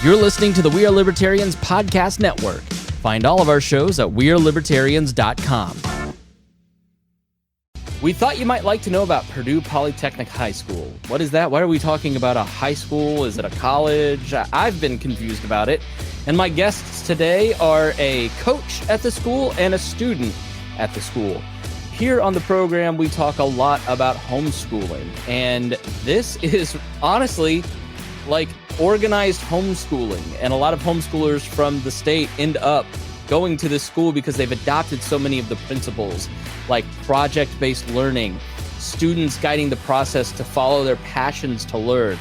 You're listening to the We Are Libertarians podcast network. Find all of our shows at wearelibertarians.com. We thought you might like to know about Purdue Polytechnic High School. What is that? Why are we talking about a high school? Is it a college? I've been confused about it. And my guests today are a coach at the school and a student at the school. Here on the program, we talk a lot about homeschooling. And this is honestly like organized homeschooling. And a lot of homeschoolers from the state end up going to this school because they've adopted so many of the principles, like project-based learning, students guiding the process to follow their passions to learn.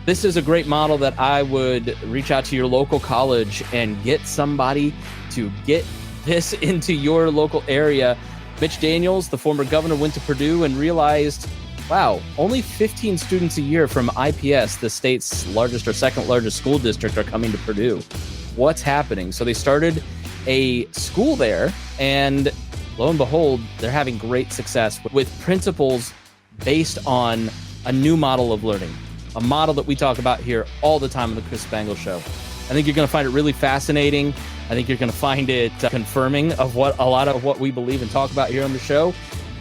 This is a great model that I would reach out to your local college and get somebody to get this into your local area. Mitch Daniels, the former governor, went to Purdue and realized, wow, only 15 students a year from IPS, the state's largest or second largest school district, are coming to Purdue. What's happening? So they started a school there, and lo and behold, they're having great success with principles based on a new model of learning, a model that we talk about here all the time on the Chris Spangle Show. I think you're going to find it really fascinating. I think you're going to find it confirming of what a lot of what we believe and talk about here on the show.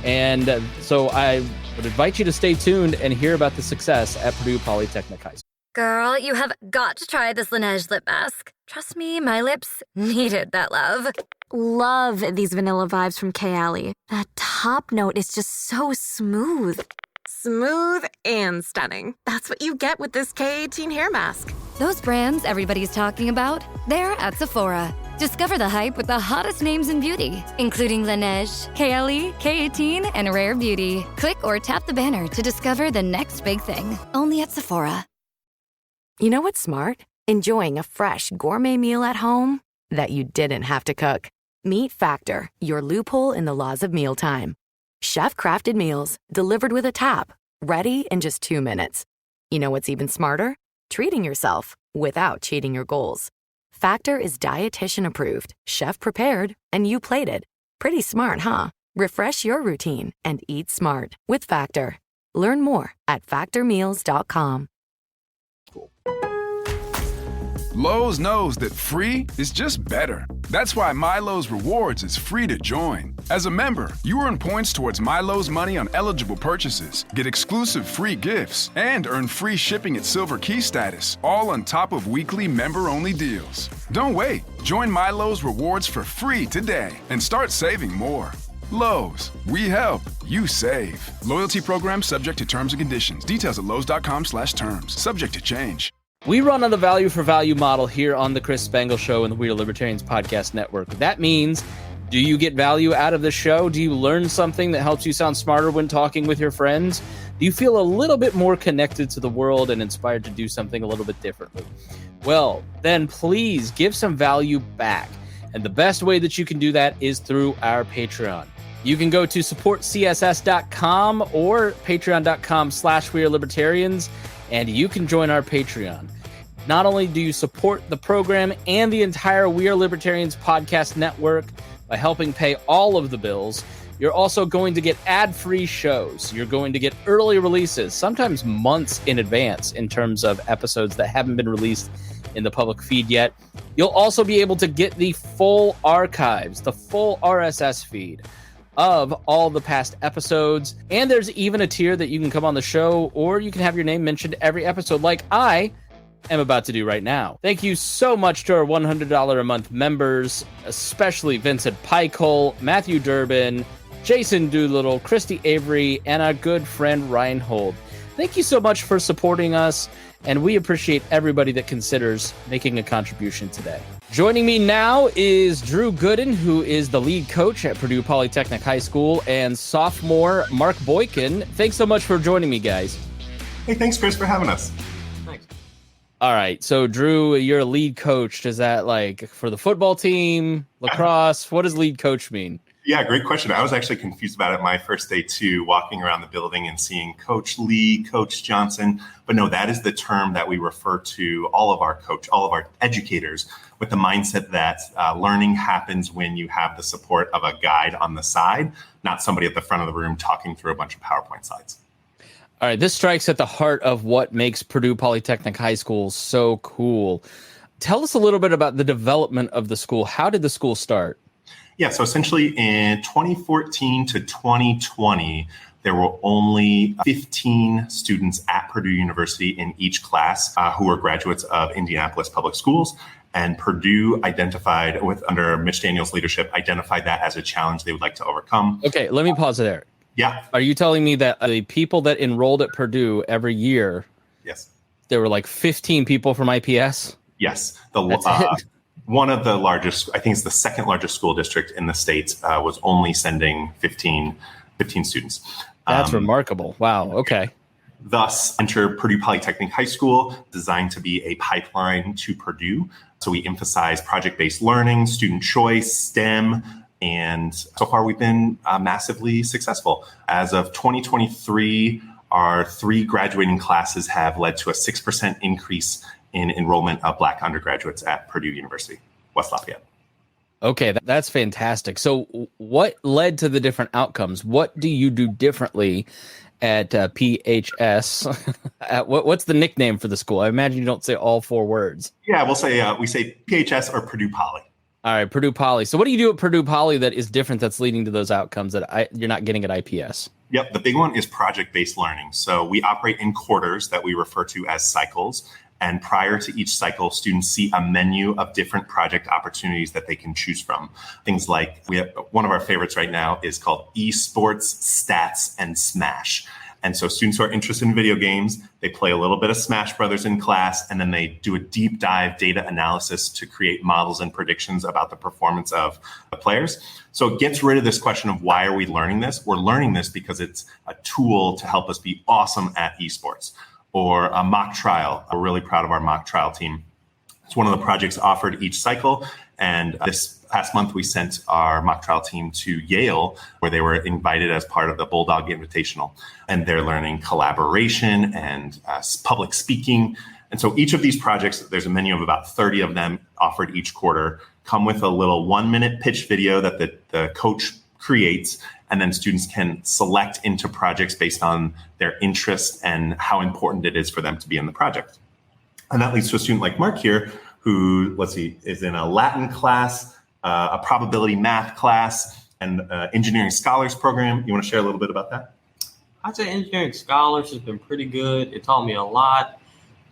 And so I would invite you to stay tuned and hear about the success at Purdue Polytechnic High School. Girl, you have got to try this Laneige lip mask. Trust me, my lips needed that love. Love these vanilla vibes from Kayali. That top note is just so smooth. Smooth and stunning. That's what you get with this K18 hair mask. Those brands everybody's talking about, they're at Sephora. Discover the hype with the hottest names in beauty, including Laneige, Kayali, K18, and Rare Beauty. Click or tap the banner to discover the next big thing. Only at Sephora. You know what's smart? Enjoying a fresh gourmet meal at home that you didn't have to cook. Meet Factor, your loophole in the laws of mealtime. Chef-crafted meals delivered with a tap, ready in just 2 minutes. You know what's even smarter? Treating yourself without cheating your goals. Factor is dietitian approved, chef prepared, and you plated. Pretty smart, huh? Refresh your routine and eat smart with Factor. Learn more at factormeals.com. Lowe's knows that free is just better. That's why MyLowe's Rewards is free to join. As a member, you earn points towards MyLowe's money on eligible purchases, get exclusive free gifts, and earn free shipping at Silver Key status, all on top of weekly member-only deals. Don't wait. Join MyLowe's Rewards for free today and start saving more. Lowe's, we help, you save. Loyalty program subject to terms and conditions. Details at lowes.com/terms. Subject to change. We run on the value for value model here on the Chris Spangle Show and the We Are Libertarians podcast network. That means, do you get value out of the show? Do you learn something that helps you sound smarter when talking with your friends? Do you feel a little bit more connected to the world and inspired to do something a little bit differently? Well, then please give some value back. And the best way that you can do that is through our Patreon. You can go to supportcss.com or patreon.com/wearelibertarians, and you can join our Patreon. Not only do you support the program and the entire We Are Libertarians podcast network by helping pay all of the bills, you're also going to get ad-free shows. You're going to get early releases, sometimes months in advance in terms of episodes that haven't been released in the public feed yet. You'll also be able to get the full archives, the full RSS feed of all the past episodes. And there's even a tier that you can come on the show, or you can have your name mentioned every episode, like I am about to do right now. Thank you so much to our $100 a month members, especially Vincent Pikol, Matthew Durbin, Jason Doolittle, Christy Avery, and our good friend Reinhold. Thank you so much for supporting us, and we appreciate everybody that considers making a contribution today. Joining me now is Drew Gooden, who is the lead coach at Purdue Polytechnic High School, and sophomore Mark Boykin. Thanks so much for joining me, guys. Hey, thanks, Chris, for having us. Thanks. All right, so Drew, you're a lead coach. Does that like for the football team, lacrosse? What does lead coach mean? Yeah, great question. I was actually confused about it my first day too, walking around the building and seeing Coach Lee, Coach Johnson. But no, that is the term that we refer to all of our educators, with the mindset that learning happens when you have the support of a guide on the side, not somebody at the front of the room talking through a bunch of PowerPoint slides. All right, this strikes at the heart of what makes Purdue Polytechnic High School so cool. Tell us a little bit about the development of the school. How did the school start? Yeah, so essentially in 2014 to 2020, there were only 15 students at Purdue University in each class who were graduates of Indianapolis Public Schools. And Purdue identified, under Mitch Daniels' leadership, identified that as a challenge they would like to overcome. Okay, let me pause there. Yeah. Are you telling me that the people that enrolled at Purdue every year, Yes, there were like 15 people from IPS? Yes. One of the largest, I think it's the second largest school district in the States, was only sending 15 students. That's remarkable. Wow. Okay. Thus, enter Purdue Polytechnic High School, designed to be a pipeline to Purdue. So we emphasize project-based learning, student choice, STEM, and so far we've been massively successful. As of 2023, our 3 graduating classes have led to a 6% increase in enrollment of Black undergraduates at Purdue University, West Lafayette. Okay, that's fantastic. So what led to the different outcomes? What do you do differently at PHS? What's the nickname for the school? I imagine you don't say all 4 words. Yeah, we say PHS or Purdue Poly. All right, Purdue Poly. So what do you do at Purdue Poly that is different that's leading to those outcomes that you're not getting at IPS? Yep, the big one is project-based learning. So we operate in quarters that we refer to as cycles. And prior to each cycle, students see a menu of different project opportunities that they can choose from. Things like we have one of our favorites right now is called Esports, Stats, and Smash. And so students who are interested in video games, they play a little bit of Smash Brothers in class, and then they do a deep dive data analysis to create models and predictions about the performance of the players. So it gets rid of this question of why are we learning this? We're learning this because it's a tool to help us be awesome at esports. Or a mock trial. We're really proud of our mock trial team. It's one of the projects offered each cycle. And this past month, we sent our mock trial team to Yale, where they were invited as part of the Bulldog Invitational. And they're learning collaboration and public speaking. And so each of these projects, there's a menu of about 30 of them offered each quarter, come with a little 1-minute pitch video that the coach creates. And then students can select into projects based on their interest and how important it is for them to be in the project. And that leads to a student like Mark here, who, is in a Latin class, a probability math class, and engineering scholars program. You want to share a little bit about that? I'd say engineering scholars has been pretty good. It taught me a lot.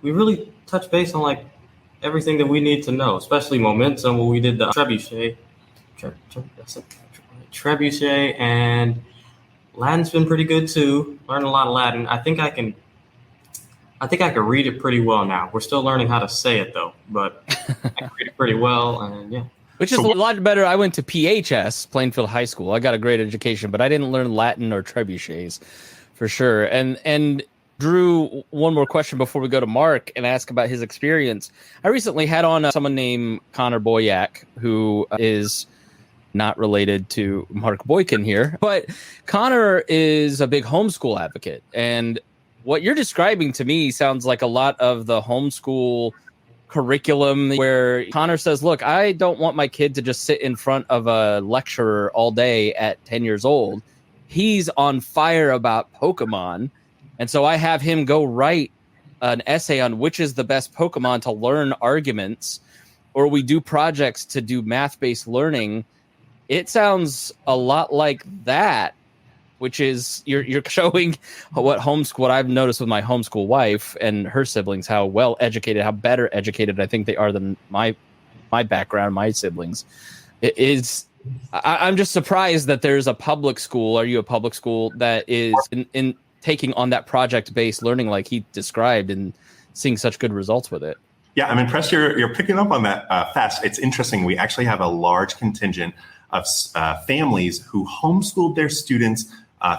We really touched base on everything that we need to know, especially momentum when we did the trebuchet, and Latin's been pretty good too. Learned a lot of Latin. I think I can read it pretty well now. We're still learning how to say it though, but I can read it pretty well, and yeah. Which is a lot better. I went to PHS, Plainfield High School. I got a great education, but I didn't learn Latin or trebuchets for sure. And Drew, one more question before we go to Mark and ask about his experience. I recently had on someone named Connor Boyack, who is not related to Mark Boykin here, but Connor is a big homeschool advocate. And what you're describing to me sounds like a lot of the homeschool curriculum where Connor says, look, I don't want my kid to just sit in front of a lecturer all day at 10 years old. He's on fire about Pokemon. And so I have him go write an essay on which is the best Pokemon to learn arguments, or we do projects to do math-based learning. It sounds a lot like that, which is you're showing what I've noticed with my homeschool wife and her siblings, how well educated, how better educated I think they are than my background, my siblings. It is. I'm just surprised that there's a public school. Are you a public school that is in taking on that project-based learning like he described and seeing such good results with it? Yeah, I'm impressed you're picking up on that fast. It's interesting. We actually have a large contingent of families who homeschooled their students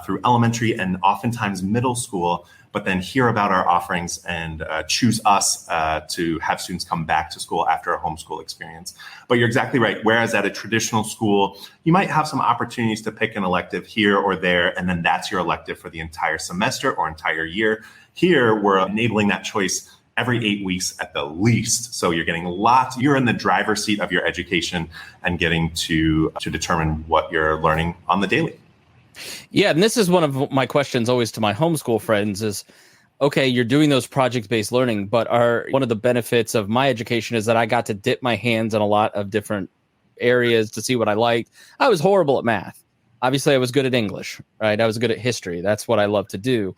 through elementary and oftentimes middle school, but then hear about our offerings and choose us to have students come back to school after a homeschool experience. But you're exactly right. Whereas at a traditional school, you might have some opportunities to pick an elective here or there, and then that's your elective for the entire semester or entire year. Here, we're enabling that choice every 8 weeks at the least. So you're getting you're in the driver's seat of your education and getting to determine what you're learning on the daily. Yeah, and this is one of my questions always to my homeschool friends is, okay, you're doing those project-based learning, but one of the benefits of my education is that I got to dip my hands in a lot of different areas to see what I liked. I was horrible at math. Obviously, I was good at English, right? I was good at history. That's what I love to do.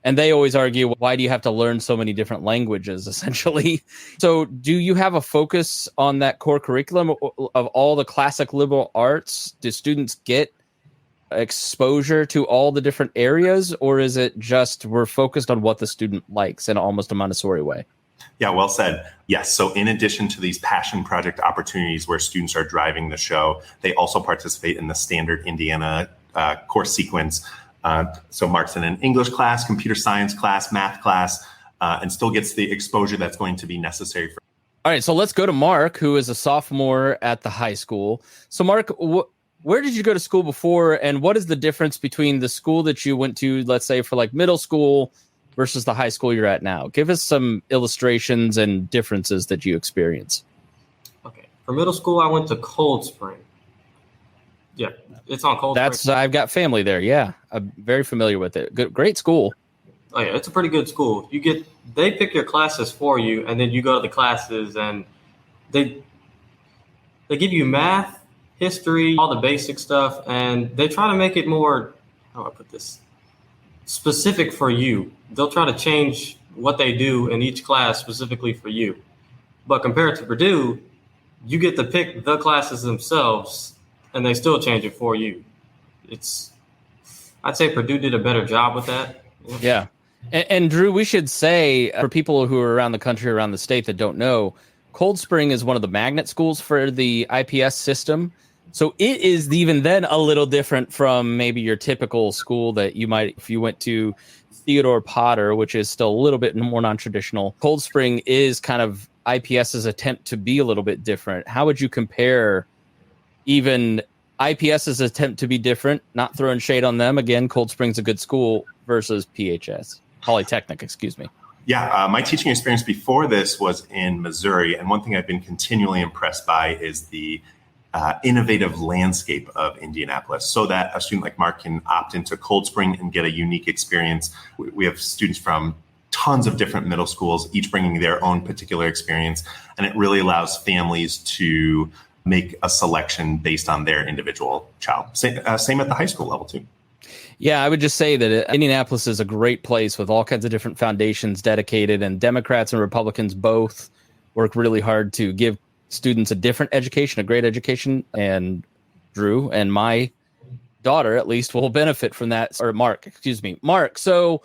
And they always argue, why do you have to learn so many different languages, essentially? So do you have a focus on that core curriculum of all the classic liberal arts? Do students get exposure to all the different areas, or is it just we're focused on what the student likes in almost a Montessori way? Yeah, well said. Yes. So in addition to these passion project opportunities where students are driving the show, they also participate in the standard Indiana course sequence. So Mark's in an English class, computer science class, math class, and still gets the exposure that's going to be necessary for. All right, so let's go to Mark, who is a sophomore at the high school. So Mark, where did you go to school before, and what is the difference between the school that you went to, let's say, for like middle school versus the high school you're at now? Give us some illustrations and differences that you experience. Okay. For middle school, I went to Cold Spring. Yeah, it's on Cold Spring. I've got family there. Yeah, I'm very familiar with it. Great school. Oh yeah, it's a pretty good school. They pick your classes for you, and then you go to the classes, and they give you math, history, all the basic stuff, and they try to make it more, how do I put this, specific for you. They'll try to change what they do in each class specifically for you. But compared to Purdue, you get to pick the classes themselves, and they still change it for you. I'd say Purdue did a better job with that. Yeah. And Drew, we should say, for people who are around the country, around the state that don't know, Cold Spring is one of the magnet schools for the IPS system. So it is even then a little different from maybe your typical school that you might, if you went to Theodore Potter, which is still a little bit more non-traditional. Cold Spring is kind of IPS's attempt to be a little bit different. How would you compare even IPS's attempt to be different, not throwing shade on them? Again, Cold Spring's a good school versus Polytechnic, excuse me. Yeah, my teaching experience before this was in Missouri. And one thing I've been continually impressed by is the innovative landscape of Indianapolis, so that a student like Mark can opt into Cold Spring and get a unique experience. We have students from tons of different middle schools, each bringing their own particular experience. And it really allows families to make a selection based on their individual child. Same at the high school level, too. Yeah, I would just say that Indianapolis is a great place with all kinds of different foundations dedicated, and Democrats and Republicans both work really hard to give students a different education, a great education. And Drew and my daughter, at least, will benefit from that. Or Mark, so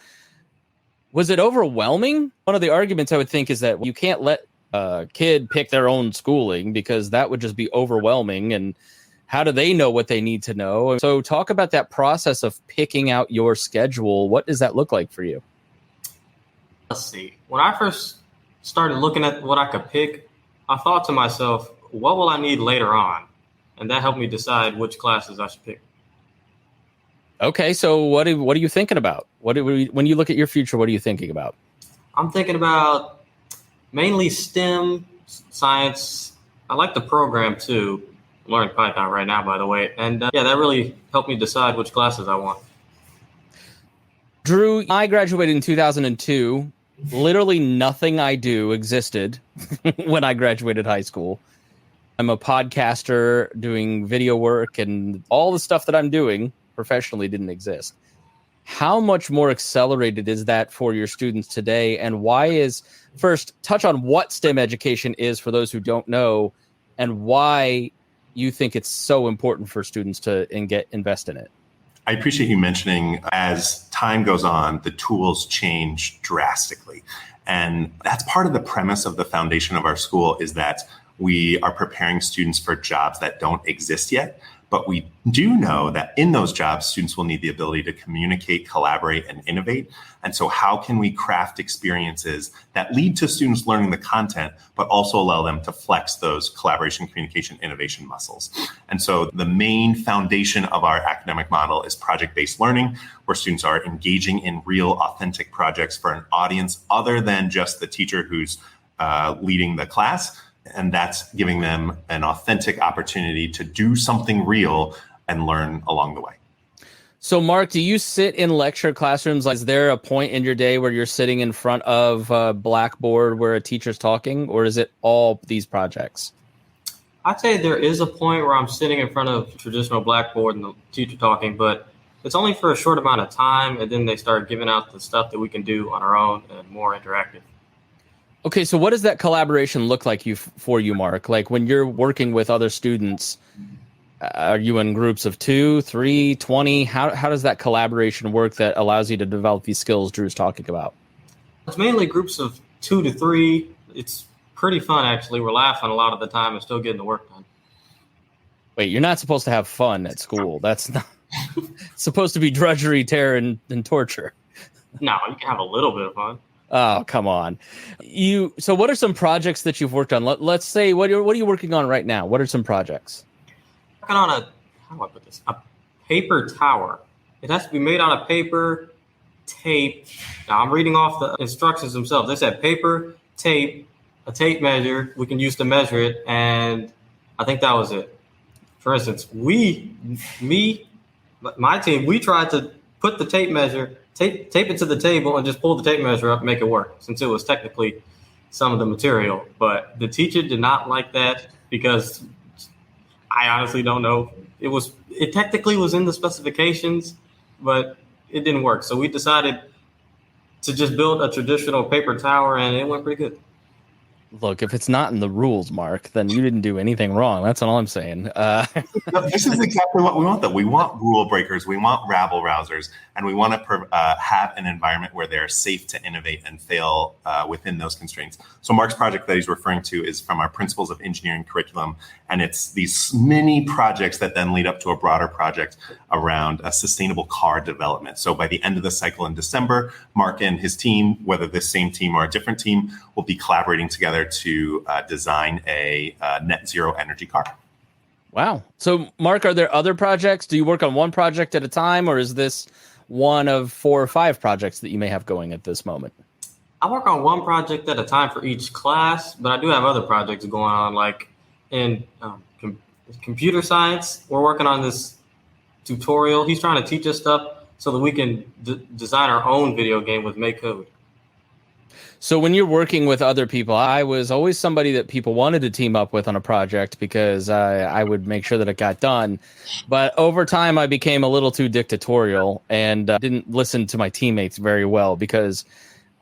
was it overwhelming? One of the arguments I would think is that you can't let a kid pick their own schooling because that would just be overwhelming. And how do they know what they need to know? So talk about that process of picking out your schedule. What does that look like for you? Let's see. When I first started looking at what I could pick, I thought to myself, what will I need later on? And that helped me decide which classes I should pick. Okay, so what are you thinking about? When you look at your future, what are you thinking about? I'm thinking about mainly STEM, science. I like the program too. I'm learning Python right now, by the way. And that really helped me decide which classes I want. Drew, I graduated in 2002. Literally nothing I do existed when I graduated high school. I'm a podcaster doing video work, and all the stuff that I'm doing professionally didn't exist. How much more accelerated is that for your students today? And first, touch on what STEM education is for those who don't know, and why you think it's so important for students to invest in it. I appreciate you mentioning, as time goes on, the tools change drastically. And that's part of the premise of the foundation of our school, is that we are preparing students for jobs that don't exist yet. But we do know that in those jobs, students will need the ability to communicate, collaborate, and innovate. And so how can we craft experiences that lead to students learning the content, but also allow them to flex those collaboration, communication, innovation muscles? And so the main foundation of our academic model is project-based learning, where students are engaging in real, authentic projects for an audience other than just the teacher who's leading the class. And that's giving them an authentic opportunity to do something real and learn along the way. So, Mark, do you sit in lecture classrooms? Like, is there a point in your day where you're sitting in front of a blackboard where a teacher's talking, or is it all these projects? I'd say there is a point where I'm sitting in front of traditional blackboard and the teacher talking, but it's only for a short amount of time, and then they start giving out the stuff that we can do on our own and more interactive. Okay, so what does that collaboration look like for you, Mark? Like when you're working with other students, are you in groups of 2, 3, 20? How does that collaboration work that allows you to develop these skills Drew's talking about? It's mainly groups of 2 to 3. It's pretty fun, actually. We're laughing a lot of the time and still getting the work done. Wait, you're not supposed to have fun at school. That's not supposed to be drudgery, terror, and torture. No, you can have a little bit of fun. Oh, come on. So what are some projects that you've worked on? Let's say, what are you working on right now? What are some projects? Working on how do I put this? A paper tower. It has to be made out of paper, tape. Now I'm reading off the instructions themselves. They said paper, tape, a tape measure we can use to measure it, and I think that was it. For instance, my team, we tried to put the tape measure, tape it to the table and just pull the tape measure up and make it work, since it was technically some of the material. But the teacher did not like that because I honestly don't know. It technically was in the specifications, but it didn't work. So we decided to just build a traditional paper tower, and it went pretty good. Look, if it's not in the rules, Mark, then you didn't do anything wrong. That's all I'm saying. This is exactly what we want, though. We want rule breakers. We want rabble rousers. And we want to have an environment where they're safe to innovate and fail within those constraints. So Mark's project that he's referring to is from our Principles of Engineering curriculum. And it's these mini projects that then lead up to a broader project around a sustainable car development. So by the end of the cycle in December, Mark and his team, whether this same team or a different team, will be collaborating together to design a net zero energy car. Wow. So, Mark, are there other projects? Do you work on one project at a time, or is this one of 4 or 5 projects that you may have going at this moment? I work on one project at a time for each class, but I do have other projects going on, like in computer science. We're working on this tutorial. He's trying to teach us stuff so that we can design our own video game with Make Code. So when you're working with other people, I was always somebody that people wanted to team up with on a project because I would make sure that it got done. But over time, I became a little too dictatorial and didn't listen to my teammates very well because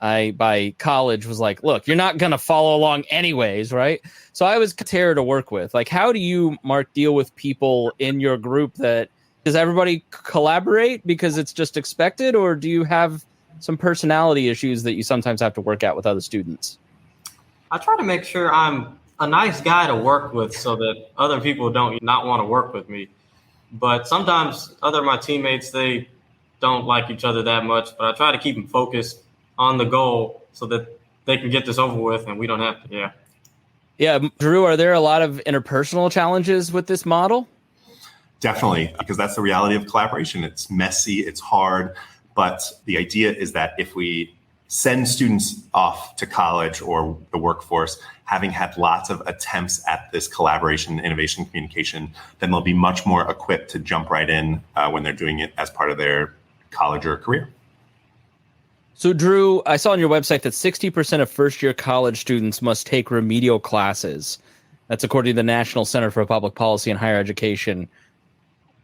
I, by college, was like, look, you're not going to follow along anyways, right? So I was a terror to work with. Like, how do you, Mark, deal with people in your group does everybody collaborate because it's just expected, or do you have some personality issues that you sometimes have to work out with other students? I try to make sure I'm a nice guy to work with so that other people don't not want to work with me. But sometimes my teammates, they don't like each other that much, but I try to keep them focused on the goal so that they can get this over with and we don't have to. Yeah. Drew, are there a lot of interpersonal challenges with this model? Definitely, because that's the reality of collaboration. It's messy, it's hard. But the idea is that if we send students off to college or the workforce, having had lots of attempts at this collaboration, innovation, communication, then they'll be much more equipped to jump right in when they're doing it as part of their college or career. So, Drew, I saw on your website that 60% of first-year college students must take remedial classes. That's according to the National Center for Public Policy and Higher Education.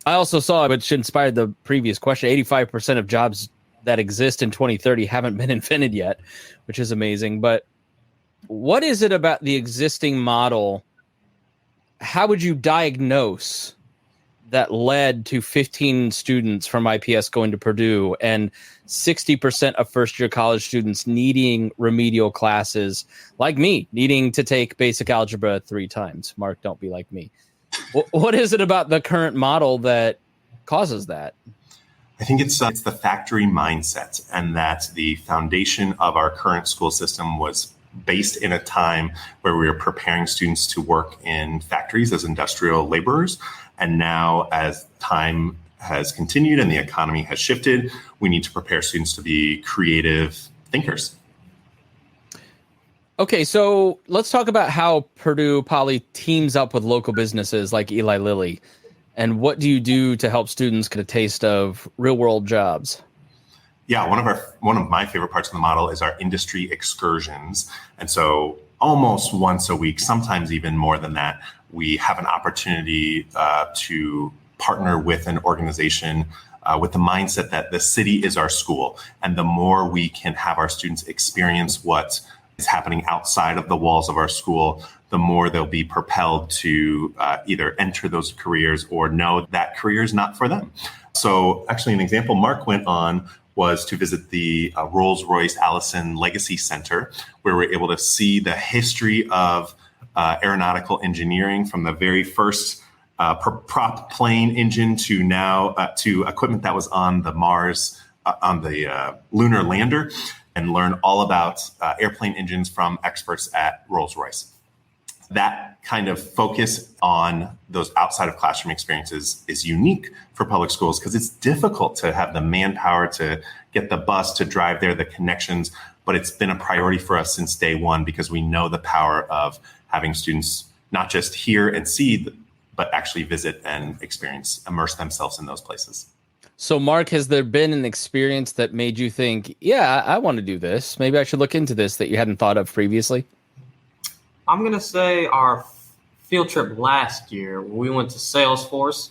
I also saw, which inspired the previous question, 85% of jobs that exist in 2030 haven't been invented yet, which is amazing. But what is it about the existing model? How would you diagnose that led to 15 students from IPS going to Purdue and 60% of first-year college students needing remedial classes, like me, needing to take basic algebra 3 times? Mark, don't be like me. What is it about the current model that causes that? I think it's the factory mindset, and that the foundation of our current school system was based in a time where we were preparing students to work in factories as industrial laborers. And now, as time has continued and the economy has shifted, we need to prepare students to be creative thinkers. Okay, so let's talk about how Purdue Poly teams up with local businesses like Eli Lilly. And what do you do to help students get a taste of real world jobs? Yeah, one of my favorite parts of the model is our industry excursions. And so almost once a week, sometimes even more than that, we have an opportunity to partner with an organization with the mindset that the city is our school. And the more we can have our students experience what is happening outside of the walls of our school, the more they'll be propelled to either enter those careers or know that career is not for them. So actually an example Mark went on was to visit the Rolls-Royce Allison Legacy Center, where we're able to see the history of aeronautical engineering from the very first prop plane engine to now to equipment that was on the Mars, on the lunar lander, and learn all about airplane engines from experts at Rolls-Royce. That kind of focus on those outside of classroom experiences is unique for public schools because it's difficult to have the manpower to get the bus to drive there, the connections, but it's been a priority for us since day one because we know the power of having students not just hear and see, but actually visit and experience, immerse themselves in those places. So, Mark, has there been an experience that made you think, yeah, I want to do this. Maybe I should look into this that you hadn't thought of previously? I'm going to say our field trip last year, we went to Salesforce.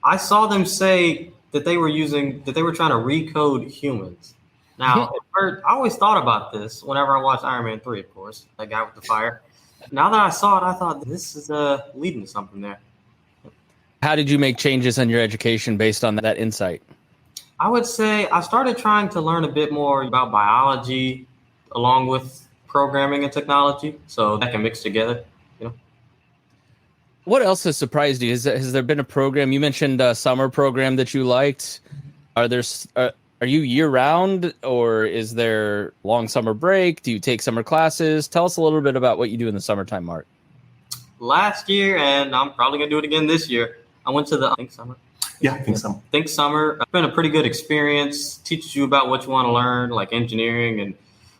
I saw them say that they were trying to recode humans. Now, I always thought about this whenever I watched Iron Man 3, of course, that guy with the fire. Now that I saw it, I thought this is leading to something there. How did you make changes in your education based on that insight? I would say I started trying to learn a bit more about biology along with programming and technology, so that can mix together, What else has surprised you? Has there been a program? You mentioned a summer program that you liked. Are you year round, or is there long summer break? Do you take summer classes? Tell us a little bit about what you do in the summertime, Mark. Last year, and I'm probably gonna do it again this year, I went to the Think Summer. Yeah, Think Summer. It's been a pretty good experience. Teaches you about what you want to learn, like engineering and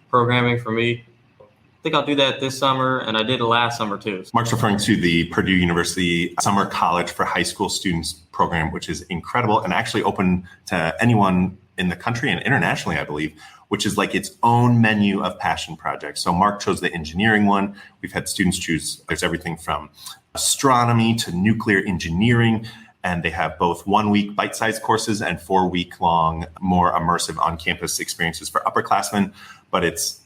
programming for me. I think I'll do that this summer, and I did it last summer too. Mark's referring to the Purdue University Summer College for High School Students program, which is incredible and actually open to anyone in the country and internationally, I believe, which is like its own menu of passion projects. So Mark chose the engineering one. We've had students choose, there's everything from astronomy to nuclear engineering, and they have both 1 week bite-sized courses and 4 week long, more immersive on-campus experiences for upperclassmen. But it's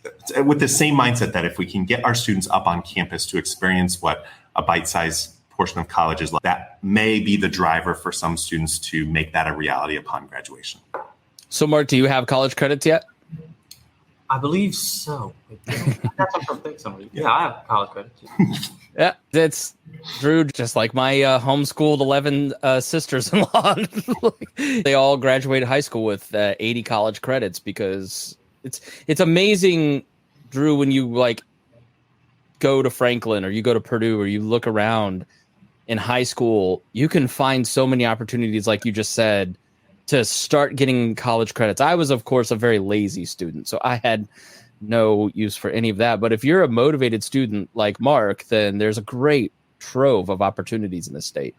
with the same mindset that if we can get our students up on campus to experience what a bite-sized portion of college is like, that may be the driver for some students to make that a reality upon graduation. So, Mark, do you have college credits yet? I believe so. Yeah, I have college credits. Yeah, that's Drew, just like my homeschooled 11 sisters-in-law. They all graduated high school with 80 college credits because it's amazing, Drew, when you go to Franklin or you go to Purdue or you look around in high school, you can find so many opportunities, like you just said, to start getting college credits. I was, of course, a very lazy student, so I had no use for any of that. But if you're a motivated student like Mark, then there's a great trove of opportunities in the state.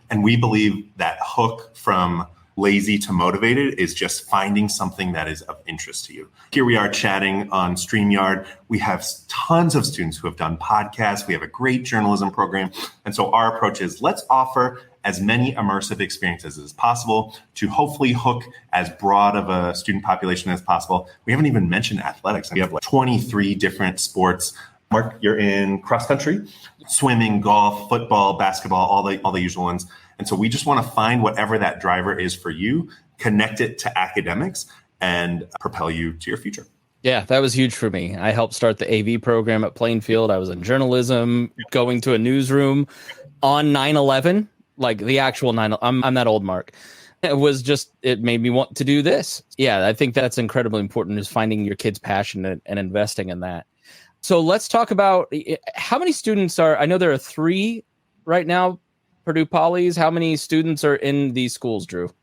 And we believe that hook from lazy to motivated is just finding something that is of interest to you. Here we are chatting on StreamYard. We have tons of students who have done podcasts. We have a great journalism program. And so our approach is let's offer as many immersive experiences as possible to hopefully hook as broad of a student population as possible. We haven't even mentioned athletics. We have 23 different sports. Mark, you're in cross country, swimming, golf, football, basketball, all the usual ones. And so we just want to find whatever that driver is for you, connect it to academics, and propel you to your future. Yeah, that was huge for me. I helped start the AV program at Plainfield. I was in journalism, going to a newsroom on 9/11. Like the actual 9, I'm that old, Mark. It made me want to do this. Yeah, I think that's incredibly important, is finding your kids' passion and investing in that. So let's talk about how many students I know there are 3 right now, Purdue Polys. How many students are in these schools, Drew?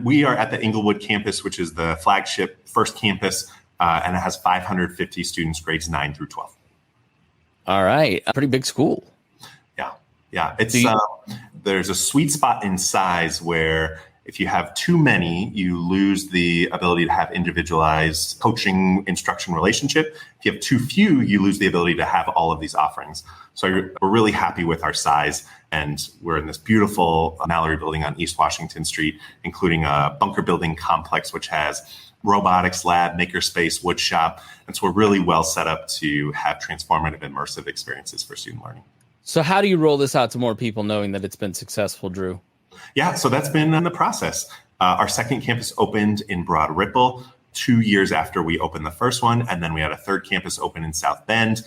We are at the Englewood campus, which is the flagship first campus, and it has 550 students, grades 9 through 12. All right. A pretty big school. Yeah. It's there's a sweet spot in size where if you have too many, you lose the ability to have individualized coaching instruction relationship. If you have too few, you lose the ability to have all of these offerings. So we're really happy with our size. And we're in this beautiful Mallory building on East Washington Street, including a bunker building complex, which has robotics lab, makerspace, wood shop. And so we're really well set up to have transformative, immersive experiences for student learning. So how do you roll this out to more people knowing that it's been successful, Drew? Yeah, so that's been in the process. Our second campus opened in Broad Ripple 2 years after we opened the first one. And then we had a third campus open in South Bend.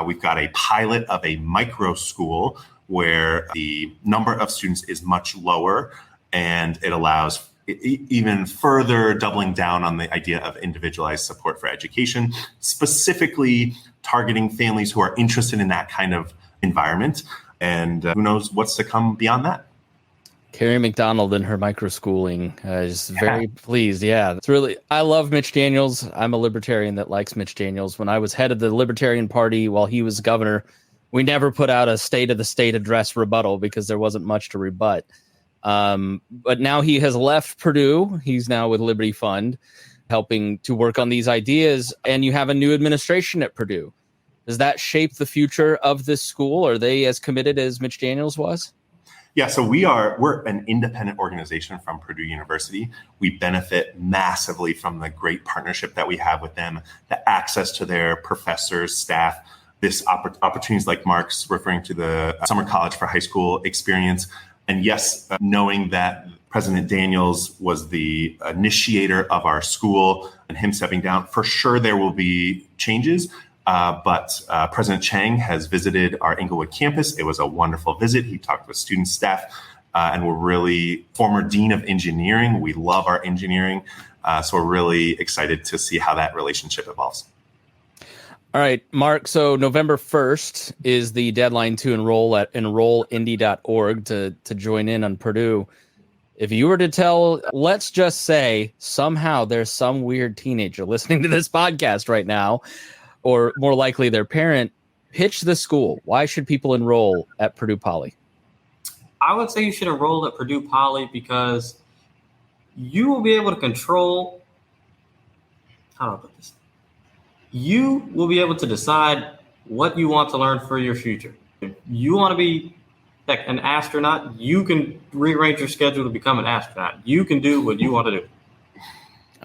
We've got a pilot of a micro school where the number of students is much lower, and it allows even further doubling down on the idea of individualized support for education, specifically targeting families who are interested in that kind of environment. And who knows what's to come beyond that. Carrie McDonald and her microschooling is very pleased. Yeah, it's really, I love Mitch Daniels. I'm a libertarian that likes Mitch Daniels. When I was head of the Libertarian Party while he was governor, we never put out a state of the state address rebuttal because there wasn't much to rebut. But now he has left Purdue. He's now with Liberty Fund, helping to work on these ideas. And you have a new administration at Purdue. Does that shape the future of this school? Are they as committed as Mitch Daniels was? Yeah, so we're an independent organization from Purdue University. We benefit massively from the great partnership that we have with them, the access to their professors, staff, this opportunities like Mark's referring to the summer college for high school experience. And yes, knowing that President Daniels was the initiator of our school and him stepping down, for sure there will be changes. But President Chang has visited our Inglewood campus. It was a wonderful visit. He talked with students, staff, and we're really former dean of engineering. We love our engineering. So we're really excited to see how that relationship evolves. All right, Mark. So November 1st is the deadline to enroll at enrollindy.org to join in on Purdue. If you were to tell, let's just say somehow there's some weird teenager listening to this podcast right now, or more likely their parent, pitch the school. Why should people enroll at Purdue Poly? I would say you should enroll at Purdue Poly because you will be able to control, how do I put this? You will be able to decide what you want to learn for your future. If you want to be like an astronaut, you can rearrange your schedule to become an astronaut. You can do what you want to do.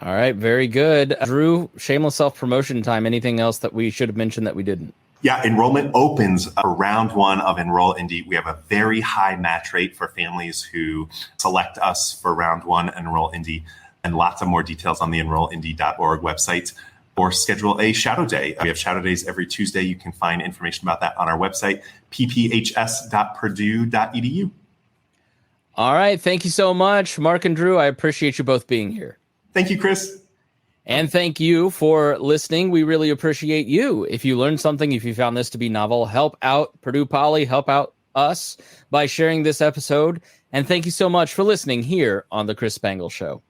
All right, very good. Drew, shameless self-promotion time. Anything else that we should have mentioned that we didn't? Yeah, enrollment opens for round one of Enroll Indy. We have a very high match rate for families who select us for round one, Enroll Indy, and lots of more details on the enrollindy.org website, or schedule a shadow day. We have shadow days every Tuesday. You can find information about that on our website, pphs.purdue.edu. All right, thank you so much, Mark and Drew. I appreciate you both being here. Thank you, Chris. And thank you for listening. We really appreciate you. If you learned something, if you found this to be novel, help out Purdue Poly, help out us by sharing this episode. And thank you so much for listening here on The Chris Spangle Show.